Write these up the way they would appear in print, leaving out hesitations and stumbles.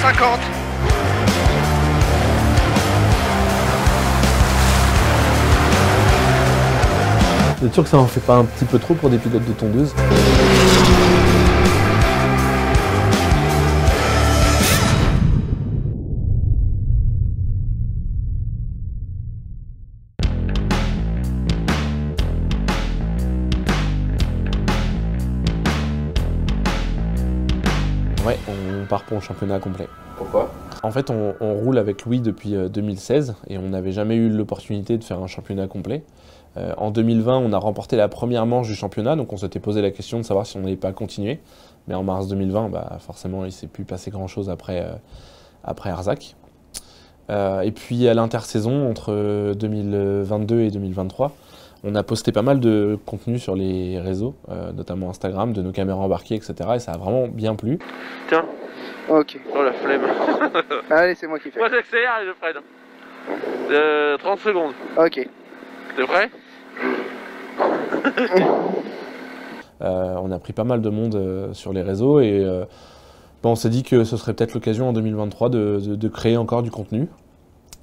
150. Vous êtes sûr que ça en fait pas un petit peu trop pour des pilotes de tondeuse? Ouais, on part pour un championnat complet. Pourquoi? En fait, on roule avec Louis depuis 2016 et on n'avait jamais eu l'opportunité de faire un championnat complet. En 2020, on a remporté la première manche du championnat, donc on s'était posé la question de savoir si on n'allait pas continuer. Mais en mars 2020, forcément, il ne s'est plus passé grand-chose après Arzac. Et puis à l'intersaison, entre 2022 et 2023, on a posté pas mal de contenu sur les réseaux, notamment Instagram, de nos caméras embarquées, etc. Et ça a vraiment bien plu. Tiens. Ok. Oh la flemme. Allez, c'est moi qui fais. Moi j'accélère et je freine. 30 secondes. Ok. T'es prêt? On a pris pas mal de monde sur les réseaux et on s'est dit que ce serait peut-être l'occasion en 2023 de créer encore du contenu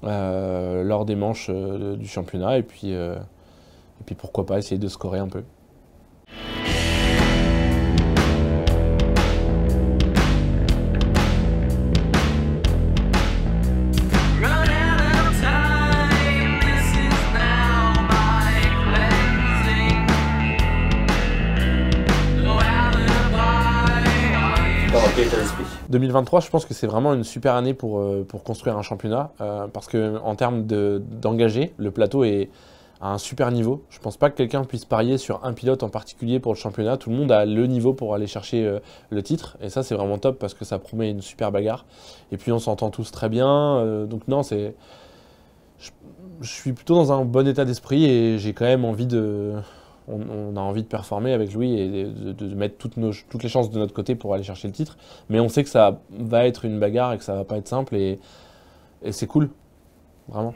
lors des manches du championnat et puis pourquoi pas essayer de scorer un peu. Quel état d'esprit? 2023, je pense que c'est vraiment une super année pour construire un championnat parce qu'en termes d'engagés, le plateau est à un super niveau. Je pense pas que quelqu'un puisse parier sur un pilote en particulier pour le championnat. Tout le monde a le niveau pour aller chercher le titre et ça c'est vraiment top parce que ça promet une super bagarre. Et puis on s'entend tous très bien. Donc non, je suis plutôt dans un bon état d'esprit et j'ai quand même envie on a envie de performer avec Louis et de mettre toutes les chances de notre côté pour aller chercher le titre. Mais on sait que ça va être une bagarre et que ça va pas être simple et c'est cool, vraiment.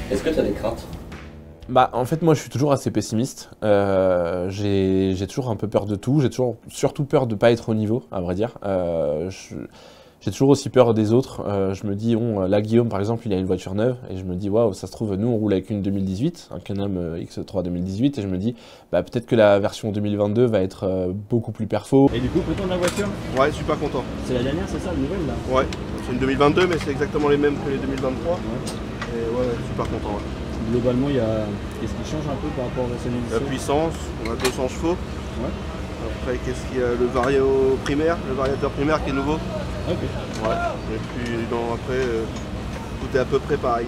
Est-ce que tu as des craintes? En fait, moi, je suis toujours assez pessimiste. J'ai toujours un peu peur de tout. J'ai surtout peur de ne pas être au niveau, à vrai dire. J'ai toujours aussi peur des autres. Je me dis, là, Guillaume, par exemple, il a une voiture neuve. Et je me dis, waouh, ça se trouve, nous, on roule avec une 2018, un Can-Am X3 2018. Et je me dis, peut-être que la version 2022 va être beaucoup plus perfo. Et du coup, content de la voiture? Ouais, super content. C'est la dernière, c'est ça, la nouvelle, là? Ouais, c'est une 2022, mais c'est exactement les mêmes que les 2023. Ouais. Et ouais, super content. Ouais. Globalement, qu'est-ce qui change un peu par rapport à la scène La puissance, on a 200 chevaux. Ouais. Après, qu'est-ce qu'il y a? Le variateur primaire qui est nouveau. Ok. Ouais. Et puis après, tout est à peu près pareil.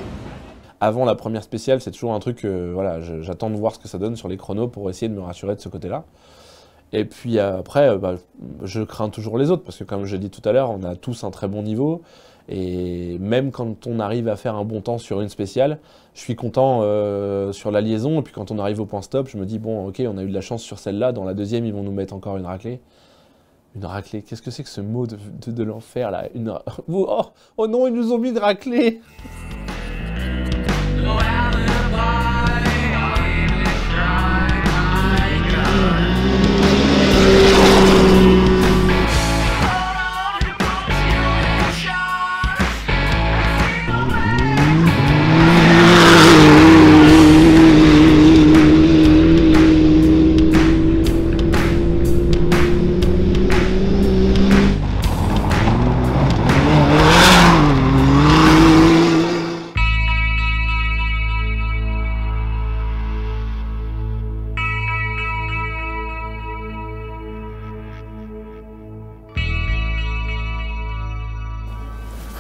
Avant la première spéciale, c'est toujours un truc, j'attends de voir ce que ça donne sur les chronos pour essayer de me rassurer de ce côté-là. Et puis après, je crains toujours les autres parce que comme je l'ai dit tout à l'heure, on a tous un très bon niveau. Et même quand on arrive à faire un bon temps sur une spéciale, je suis content sur la liaison. Et puis quand on arrive au point stop, je me dis, bon, ok, on a eu de la chance sur celle-là. Dans la deuxième, ils vont nous mettre encore une raclée. Une raclée, qu'est-ce que c'est que ce mot de l'enfer là? Oh non, ils nous ont mis une raclée!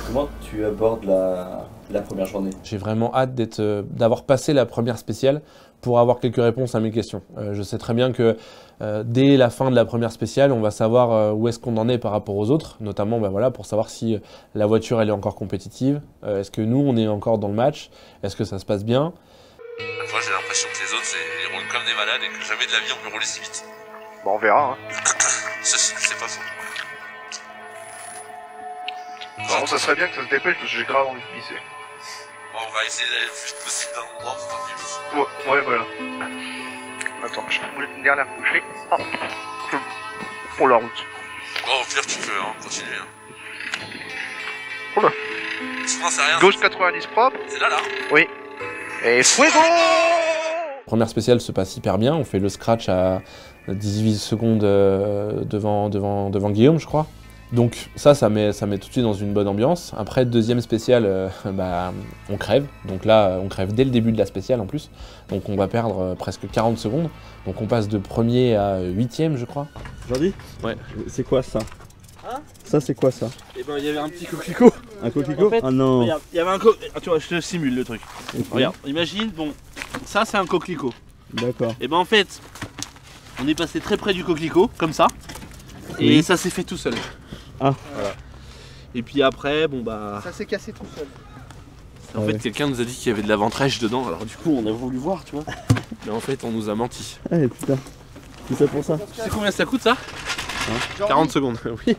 Comment tu abordes la première journée? J'ai vraiment hâte d'avoir passé la première spéciale pour avoir quelques réponses à mes questions. Je sais très bien que dès la fin de la première spéciale, on va savoir où est-ce qu'on en est par rapport aux autres, notamment pour savoir si la voiture elle est encore compétitive, est-ce que nous on est encore dans le match, est-ce que ça se passe bien. Moi j'ai l'impression que les autres ils roulent comme des malades et que jamais de la vie on peut rouler si vite. Bon, on verra. Hein. C'est pas faux. Non, ça serait bien que ça se dépêche parce que j'ai grave envie de pisser. Bon, on va essayer d'aller le plus vite possible dans l'endroit pour pas qu'il Ouais, voilà. Attends, je vais une dernière bouchée. Oh. Pour la route. Bon, au pire, tu peux continuer. Oula. Sinon, c'est rien. Gauche 90 propre. C'est là. Oui. Et fuego! Première spéciale se passe hyper bien, on fait le scratch à 18 secondes devant Guillaume, je crois. Donc ça met tout de suite dans une bonne ambiance. Après, deuxième spéciale, on crève. Donc là, on crève dès le début de la spéciale en plus. Donc on va perdre presque 40 secondes. Donc on passe de premier à 8e, je crois. Jordi? Ouais. C'est quoi ça? Hein? Ça c'est quoi ça? Et ben il y avait un petit coquelicot. Un coquelicot? En fait, Ah non. Regarde, il y avait un tu vois, je te simule le truc. Ok. Regarde, imagine, bon, ça c'est un coquelicot. D'accord. Et ben en fait, on est passé très près du coquelicot, comme ça. Et Oui. ça s'est fait tout seul. Ah. Voilà. Et puis après, bon bah... Ça s'est cassé tout seul. En Ah fait, ouais. quelqu'un nous a dit qu'il y avait de la ventrèche dedans, alors du coup on a voulu voir, tu vois. Mais en fait, on nous a menti. Eh putain. C'est ça pour ça. Tu sais combien ça coûte ça 40 secondes, oui.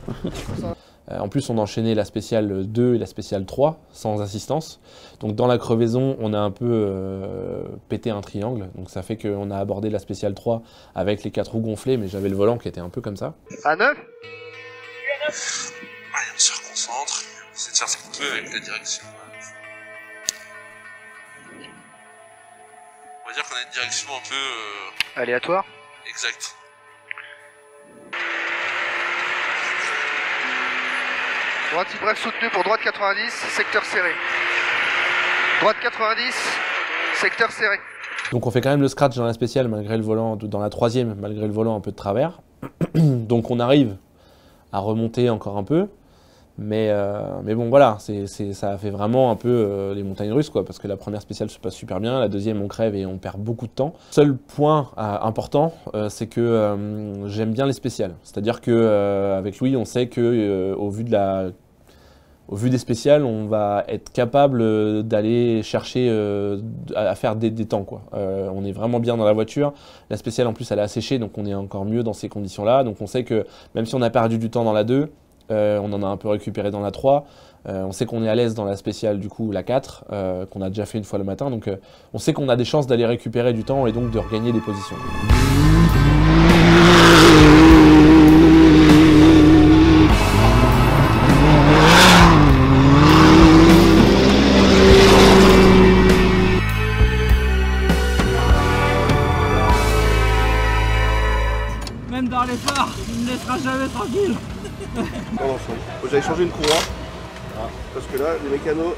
En plus, on a enchaîné la spéciale 2 et la spéciale 3 sans assistance. Donc dans la crevaison, on a un peu pété un triangle. Donc ça fait qu'on a abordé la spéciale 3 avec les 4 roues gonflées, mais j'avais le volant qui était un peu comme ça. À 9? Allez, on se reconcentre. On essaie de faire ce qu'on peut avec la direction. On va dire qu'on a une direction un peu Aléatoire. exacte. Droite bref soutenu pour droite 90, secteur serré. Droite 90, secteur serré. Donc on fait quand même le scratch dans la spéciale malgré le volant, dans la troisième, malgré le volant un peu de travers. Donc on arrive à remonter encore un peu. Mais bon voilà, ça a fait vraiment un peu les montagnes russes quoi, parce que la première spéciale se passe super bien, la deuxième on crève et on perd beaucoup de temps. Seul point important, c'est que j'aime bien les spéciales. C'est-à-dire que avec Louis, on sait que au vu des spéciales, on va être capable d'aller chercher à faire des temps quoi. On est vraiment bien dans la voiture. La spéciale en plus elle est asséchée, donc on est encore mieux dans ces conditions-là. Donc on sait que même si on a perdu du temps dans la 2, on en a un peu récupéré dans la 3. On sait qu'on est à l'aise dans la spéciale, du coup, la 4, qu'on a déjà fait une fois le matin. Donc on sait qu'on a des chances d'aller récupérer du temps et donc de regagner des positions. Même dans les phares, il ne laissera jamais tranquille. Dans l'ensemble. J'avais changé une courroie. Parce que là, les mécanos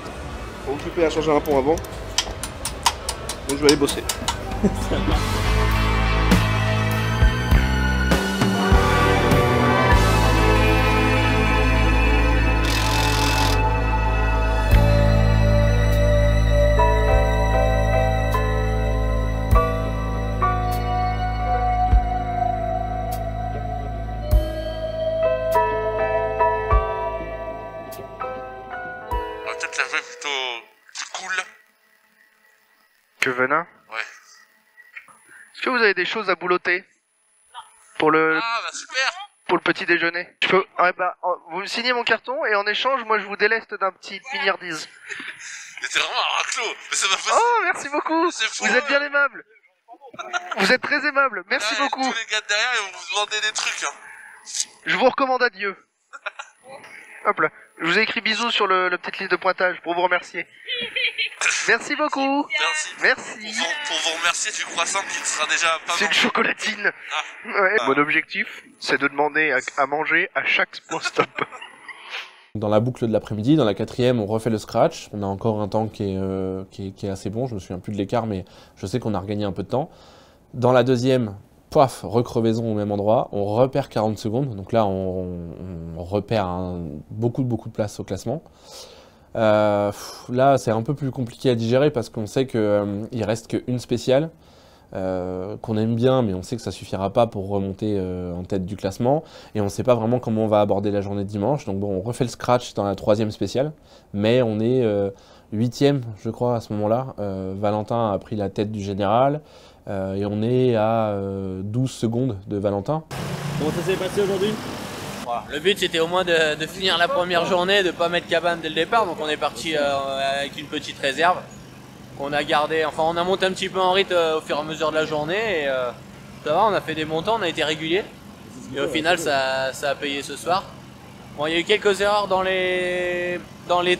sont occupés à changer un pont avant. Donc je vais aller bosser. On va peut-être la jouer plutôt plus cool. Que venin? Ouais. Est-ce que vous avez des choses à boulotter? Pour le Super. pour le petit déjeuner? Je peux. Ouais, bah, vous me signez mon carton et en échange, moi je vous déleste d'un petit mignardise. Mais t'es vraiment un raclo. Mais c'est pas possible. Oh, merci beaucoup! C'est fou, Vous êtes bien aimable! Vous êtes très aimable, merci Là, beaucoup! Tous les gars de derrière, ils vont vous demander des trucs. Hein. Je vous recommande à Dieu. Hop là. Je vous ai écrit bisous sur le petite liste de pointage pour vous remercier. Merci beaucoup. Merci. Merci. Pour vous remercier du croissant qui sera déjà pas C'est une vendu. chocolatine. Ouais. Mon objectif, c'est de demander à manger à chaque stop. Dans la boucle de l'après-midi, dans la 4e, on refait le scratch. On a encore un temps qui est assez bon. Je me souviens plus de l'écart, mais je sais qu'on a regagné un peu de temps. Dans la 2e, paf, recrevaison au même endroit. On repère 40 secondes. Donc là, on repère beaucoup de place au classement. Là, c'est un peu plus compliqué à digérer parce qu'on sait qu'il reste qu'une spéciale. Qu'on aime bien, mais on sait que ça suffira pas pour remonter en tête du classement, et on sait pas vraiment comment on va aborder la journée de dimanche. Donc bon, on refait le scratch dans la 3e spéciale, mais on est 8e, je crois, à ce moment-là. Valentin a pris la tête du général, et on est à 12 secondes de Valentin. Comment ça s'est passé aujourd'hui? Ouais, voilà. Le but c'était au moins de finir la première journée, de ne pas mettre cabane dès le départ. Donc on est parti avec une petite réserve qu'on a gardé. Enfin on a monté un petit peu en rythme au fur et à mesure de la journée. Et ça va, on a fait des bons temps, on a été régulier. Et au final ça a payé ce soir. Bon, il y a eu quelques erreurs dans les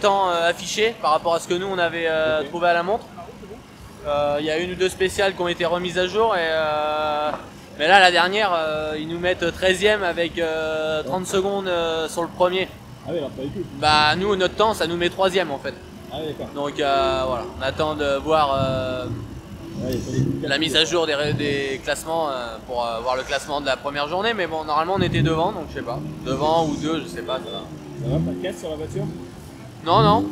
temps affichés par rapport à ce que nous on avait trouvé à la montre. Il y a une ou deux spéciales qui ont été remises à jour. Mais là, la dernière, ils nous mettent 13e avec 30 secondes sur le premier. Ah oui, alors pas du tout. Bah, nous, notre temps, ça nous met 3e en fait. Ah oui, d'accord. Donc voilà, on attend de voir la mise à jour des classements pour voir le classement de la première journée. Mais bon, normalement, on était devant, donc je sais pas. Devant ou deux, je sais pas. Ça va, pas de casse sur la voiture? Non, non.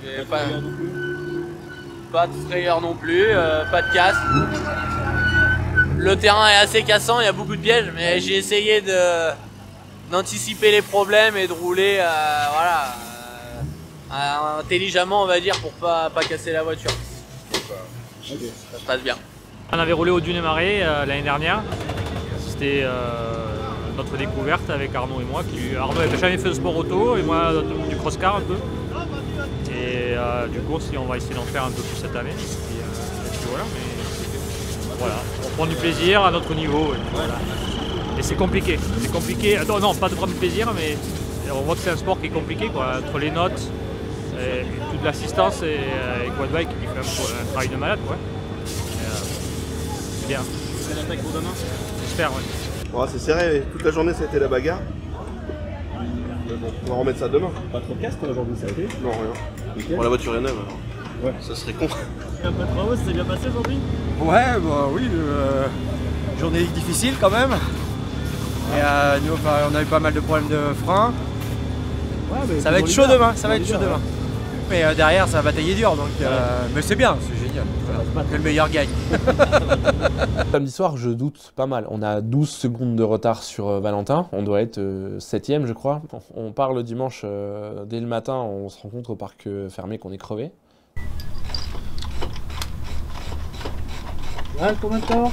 J'ai pas de frayeur non plus, pas de casse. Le terrain est assez cassant, il y a beaucoup de pièges, mais j'ai essayé d'anticiper les problèmes et de rouler intelligemment, on va dire, pour pas casser la voiture. Donc, ça se passe bien. On avait roulé au Dune-et-Marais l'année dernière. C'était notre découverte avec Arnaud et moi. Arnaud n'avait jamais fait de sport auto et moi du cross-car un peu. Et du coup, on va essayer d'en faire un peu plus cette année. Et puis voilà, mais voilà, on prend du plaisir à notre niveau. Et, voilà. Et c'est compliqué. C'est compliqué. Non, pas de prendre du plaisir, mais on voit que c'est un sport qui est compliqué, quoi. Entre les notes, et toute l'assistance et Quadbike qui fait un travail de malade, quoi. C'est bien. C'est l'attaque pour demain. J'espère, oui. Bon, c'est serré, toute la journée ça a été la bagarre. Mais bon, on va remettre ça demain. Pas trop de casse pour aujourd'hui, ça a été? Non, rien. Nickel. Bon, la voiture est neuve alors. Ouais. Ça serait con. Un peu de travaux, ça s'est bien passé aujourd'hui? Ouais, bah oui, journée difficile quand même. Et nous, on a eu pas mal de problèmes de frein. Ouais, mais ça va être chaud demain, ça va être chaud demain. Mais derrière, ça va batailler dur, donc. Mais c'est bien, c'est génial. Voilà. Que le meilleur gagne. Samedi soir, je doute pas mal. On a 12 secondes de retard sur Valentin. On doit être 7e, je crois. On part le dimanche dès le matin. On se rend compte au parc fermé qu'on est crevé. Ouais, combien de temps?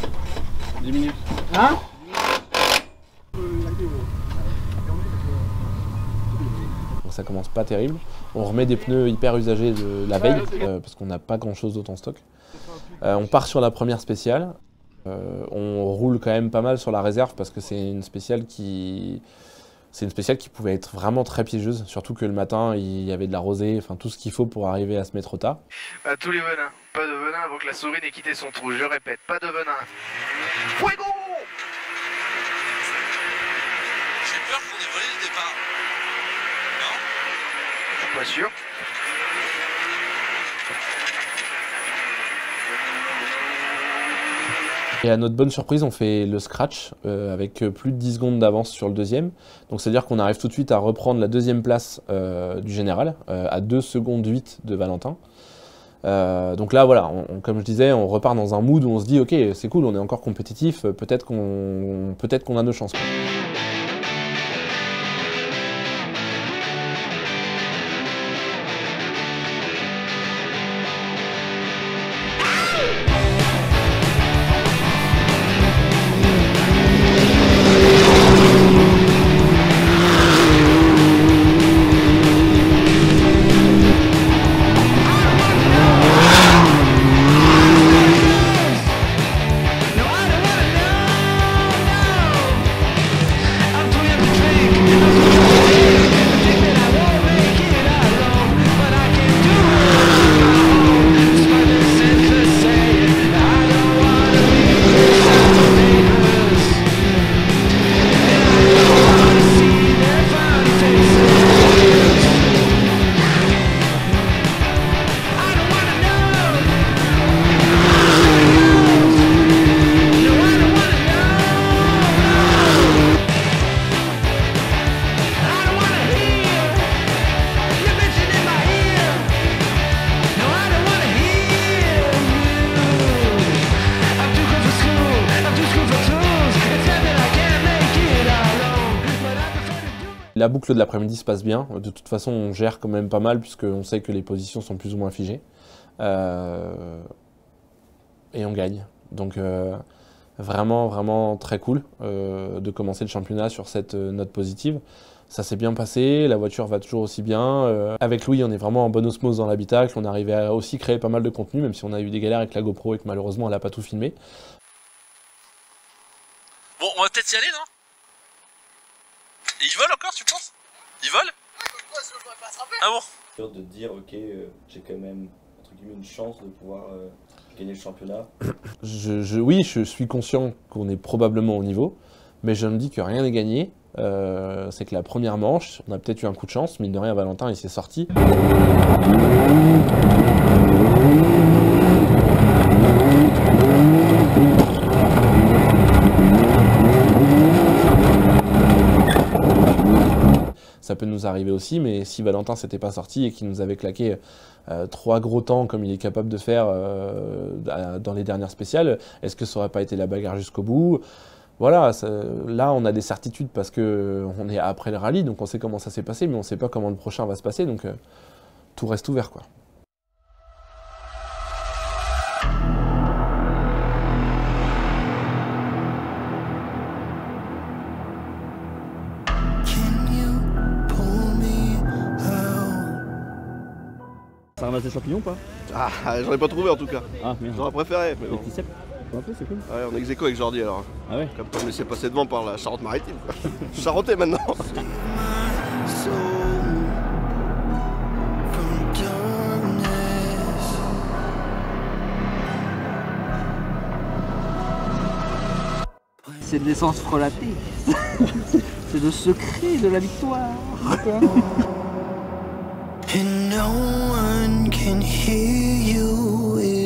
10 minutes. Hein? Donc ça commence pas terrible. On remet des pneus hyper usagés de la veille parce qu'on n'a pas grand chose d'autre en stock. On part sur la première spéciale. On roule quand même pas mal sur la réserve parce que c'est une spéciale qui pouvait être vraiment très piégeuse, surtout que le matin il y avait de la rosée, enfin tout ce qu'il faut pour arriver à se mettre au tas. À tous les venins, pas de venin avant que la souris n'ait quitté son trou, je répète, pas de venin. Fuego! J'ai peur qu'on ait volé le départ. Non? Je suis pas sûr. Et à notre bonne surprise, on fait le scratch avec plus de 10 secondes d'avance sur le deuxième. Donc c'est-à-dire qu'on arrive tout de suite à reprendre la deuxième place du général, à 2 secondes 8 de Valentin. Donc là, voilà, comme je disais, on repart dans un mood où on se dit « Ok, c'est cool, on est encore compétitif, peut-être qu'on a nos chances. » La boucle de l'après-midi se passe bien. De toute façon, on gère quand même pas mal puisqu'on sait que les positions sont plus ou moins figées. Et on gagne. Donc Vraiment, vraiment très cool de commencer le championnat sur cette note positive. Ça s'est bien passé, la voiture va toujours aussi bien. Avec Louis, on est vraiment en bonne osmose dans l'habitacle. On est arrivé à aussi créer pas mal de contenu, même si on a eu des galères avec la GoPro et que malheureusement, elle n'a pas tout filmé. Bon, on va peut-être y aller, non? Et ils volent encore, tu penses? Ils volent? Ah bon? De dire, ok, j'ai quand même, entre guillemets, une chance de pouvoir gagner le championnat. Oui, je suis conscient qu'on est probablement au niveau, mais je me dis que rien n'est gagné. C'est que la première manche, on a peut-être eu un coup de chance, mine de rien, Valentin, il s'est sorti. Ça peut nous arriver aussi, mais si Valentin s'était pas sorti et qu'il nous avait claqué 3 gros temps comme il est capable de faire dans les dernières spéciales, est-ce que ça aurait pas été la bagarre jusqu'au bout? Voilà, là on a des certitudes parce qu'on est après le rallye, donc on sait comment ça s'est passé, mais on sait pas comment le prochain va se passer, donc tout reste ouvert, quoi. Ça ramasse des champignons ou pas? Ah, j'en ai pas trouvé en tout cas. Ah merde. J'aurais préféré. Mais Les bon. petits cèpes? Un peu, c'est cool. Ouais, on est ex-aequo avec Jordi alors. Ah ouais? Comme on me laissait passer devant par la Charente-Maritime. Charentais maintenant. C'est de l'essence frelatée. C'est le secret de la victoire. And no one can hear you.